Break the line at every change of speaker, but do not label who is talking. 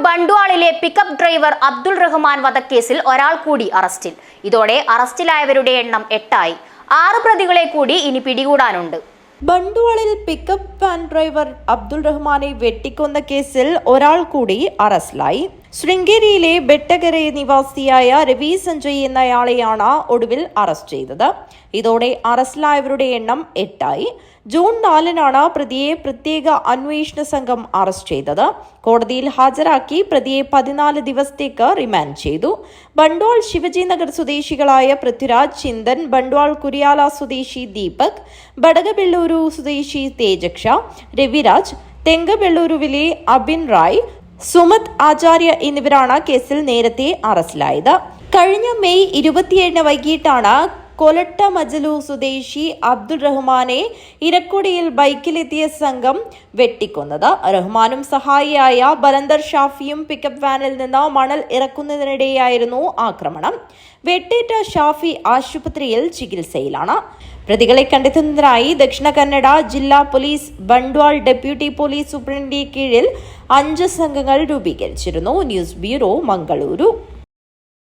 ബണ്ട്വാളിലെ pickup driver Abdul Rahman വധക്കേസിൽ ഒരാൾ കൂടി അറസ്റ്റിൽ. ഇതോടെ അറസ്റ്റിലായവരുടെ എണ്ണം 8 ആയി. 6 പ്രതികളെ കൂടി ഇനി പിടികൂടാനുണ്ട്.
ബണ്ട്വാളിൽ പിക്കപ്പ് വാൻ ഡ്രൈവർ അബ്ദുൾ റഹ്മാനെ വെട്ടിക്കൊന്ന കേസിൽ ഒരാൾ കൂടി അറസ്റ്റിലായി. ശൃംഗേരിയിലെ ബെട്ടകര നിവാസിയായ രവി സഞ്ജയ് എന്നയാളെയാണ് ഒടുവിൽ അറസ്റ്റ് ചെയ്തത്. ഇതോടെ അറസ്റ്റിലായവരുടെ എണ്ണം 8 ആയി. ജൂൺ 4-നാണ് പ്രതിയെ പ്രത്യേക അന്വേഷണ സംഘം അറസ്റ്റ് ചെയ്തത്. കോടതിയിൽ ഹാജരാക്കി പ്രതിയെ 14 ദിവസത്തേക്ക് റിമാൻഡ് ചെയ്തു. ബണ്ട്വാൾ ശിവജി നഗർ സ്വദേശികളായ പൃഥ്വിരാജ്, ചിന്തൻ, ബണ്ട്വാൾ കുരിയാല സ്വദേശി ദീപക്, ബടകബെള്ളൂരു സ്വദേശി തേജക്ഷ, രവിരാജ്, തെങ്കബെള്ളൂരുവിലെ അബിൻ റായ്, സുമത് ആചാര്യ എന്നിവരാണ് കേസിൽ നേരത്തെ അറസ്റ്റിലായത്. കഴിഞ്ഞ മെയ് 27 വൈകിട്ടാണ് കൊലട്ട മജലു സ്വദേശി അബ്ദുൾ റഹ്മാനെ ഇരക്കൊടിയിൽ ബൈക്കിലെത്തിയ സംഘം വെട്ടിക്കൊന്നത്. റഹ്മാനും സഹായിയായ ബലന്ദർ ഷാഫിയും പിക്കപ്പ് വാനിൽ നിന്ന് മണൽ ഇറക്കുന്നതിനിടെയായിരുന്നു ആക്രമണം. വെട്ടേറ്റ ഷാഫി ആശുപത്രിയിൽ ചികിത്സയിലാണ്. പ്രതികളെ കണ്ടെത്തുന്നതിനായി ദക്ഷിണ കന്നഡ ജില്ലാ പോലീസ് ബണ്ട്വാൾ ഡെപ്യൂട്ടി പോലീസ് സൂപ്രണ്ടിന്റെ കീഴിൽ 5 സംഘങ്ങൾ രൂപീകരിച്ചിരുന്നു. News bureau, Mangaluru.